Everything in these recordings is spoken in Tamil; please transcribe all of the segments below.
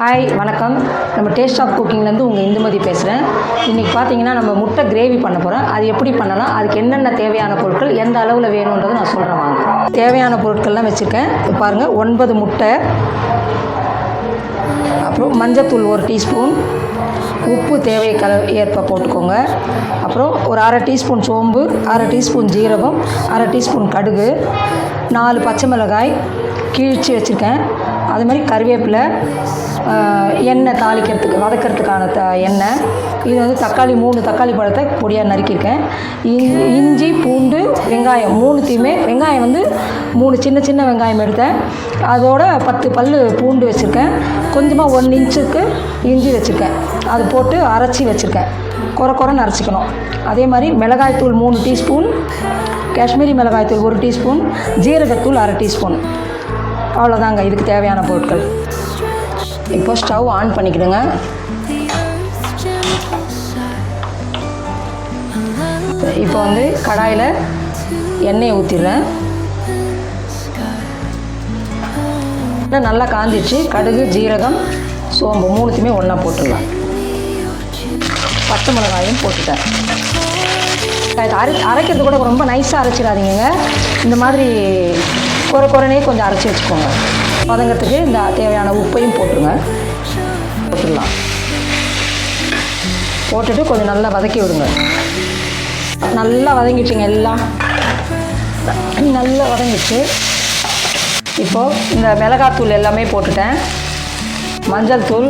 ஹாய் வணக்கம். நம்ம டேஸ்ட் ஆஃப் குக்கிங்லேருந்து உங்கள் இந்துமதி பேசுகிறேன். இன்றைக்கி பார்த்தீங்கன்னா நம்ம முட்டை கிரேவி பண்ண போகிறோம். அது எப்படி பண்ணலாம், அதுக்கு என்னென்ன தேவையான பொருட்கள், எந்த அளவில் வேணுன்றதை நான் சொல்கிறேன் வாங்க. தேவையான பொருட்கள்லாம் வச்சுருக்கேன். பாருங்கள், 9 முட்டை, அப்புறம் மஞ்சத்தூள் 1 டீஸ்பூன், உப்பு தேவை ஏற்ப போட்டுக்கோங்க. அப்புறம் ஒரு அரை டீஸ்பூன் சோம்பு, அரை டீஸ்பூன் ஜீரகம், அரை டீஸ்பூன் கடுகு, 4 பச்சை மிளகாய் கிழிச்சு வச்சுருக்கேன். அது மாதிரி கருவேப்பிலை, எண்ணெய் தாளிக்கிறதுக்கு வதக்கிறதுக்கான எண்ணெய். இது வந்து தக்காளி 3 தக்காளி பழத்தை பொடியாக நறுக்கியிருக்கேன். இஞ்சி பூண்டு வெங்காயம் 3த்தையுமே, வெங்காயம் வந்து 3 சின்ன சின்ன வெங்காயம் எடுத்தேன். அதோட 10 பல் பூண்டு வச்சுருக்கேன். கொஞ்சமாக 1 இன்ச்சுக்கு இஞ்சி வச்சுருக்கேன். அது போட்டு அரைச்சி வச்சுருக்கேன். குறைன்னு அரைச்சிக்கணும். அதே மாதிரி மிளகாய்த்தூள் 3 டீஸ்பூன், காஷ்மீரி மிளகாய்த்தூள் 1 டீஸ்பூன், ஜீரகத்தூள் அரை டீஸ்பூன். அவ்வளோதாங்க இதுக்கு தேவையான பொருட்கள். இப்போ ஸ்டவ் ஆன் பண்ணிக்கிடுங்க. இப்போ வந்து கடாயில் எண்ணெயை ஊற்றிடுறேன். நல்லா காஞ்சிச்சு. கடுகு, ஜீரகம், சோம்பு 3த்தையுமே ஒன்றா போட்டுடலாம். பச்சை மிளகாயும் போட்டுட்டேன். அரைக்கிறது கூட ரொம்ப நைஸாக அரைச்சிடாதீங்க. இந்த மாதிரி குறைனே கொஞ்சம் அரைச்சி வச்சுக்கோங்க. வதங்கிறதுக்கு இந்த தேவையான உப்பையும் போட்டுடலாம். போட்டுட்டு கொஞ்சம் நல்லா வதக்கி விடுங்க. நல்லா வதங்கிடுச்சிங்க, எல்லாம் நல்லா வதங்கிடுச்சு. இப்போது இந்த மிளகாத்தூள் எல்லாமே போட்டுட்டேன். மஞ்சள் தூள்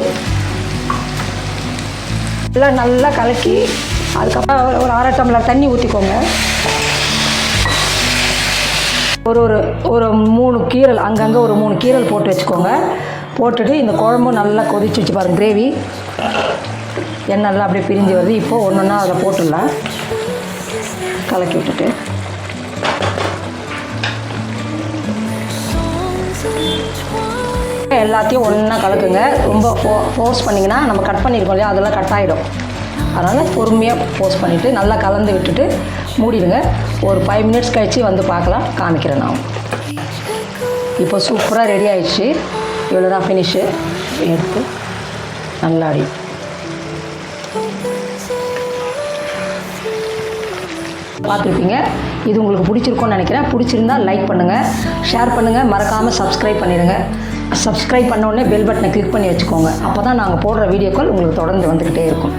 எல்லாம் நல்லா கலக்கி, அதுக்கப்புறம் ஒரு அரை டம்ளர் தண்ணி ஊற்றிக்கோங்க. ஒரு 3 கீரல், அங்கங்கே ஒரு 3 கீரல் போட்டு வச்சுக்கோங்க. போட்டுட்டு இந்த குழம்பு நல்லா கொதிச்சு வச்சு பாருங்கள். கிரேவி எண்ணெய்லாம் அப்படியே பிரிஞ்சு வருது. இப்போது ஒன்றா அதில் போட்டுடலாம். கலக்கி விட்டுட்டு எல்லாத்தையும் ஒன்றா கலக்குங்க. ரொம்ப ஃபோர்ஸ் பண்ணிங்கன்னா நம்ம கட் பண்ணியிருக்கோம் இல்லையா, அதெல்லாம் கட் ஆகிடும். அதனால் பொறுமையாக ஃபோர்ஸ் பண்ணிவிட்டு நல்லா கலந்து விட்டுட்டு மூடிடுங்க. ஒரு 5 மினிட்ஸ் கழித்து வந்து பார்க்கலாம், காமிக்கிறேன் நான். இப்போ சூப்பராக ரெடி ஆகிடுச்சு. இவ்வளோ தான் ஃபினிஷு. எடுத்து நல்லா அடி பார்த்துருப்பீங்க. இது உங்களுக்கு பிடிச்சிருக்கும்னு நினைக்கிறேன். பிடிச்சிருந்தா லைக் பண்ணுங்கள், ஷேர் பண்ணுங்கள், மறக்காமல் சப்ஸ்கிரைப் பண்ணிடுங்க. சப்ஸ்கிரைப் பண்ண உடனே பெல் பட்டனை கிளிக் பண்ணி வச்சுக்கோங்க. அப்போ தான் நாங்கள் போடுற வீடியோக்கள் உங்களுக்கு தொடர்ந்து வந்துக்கிட்டே இருக்கும்.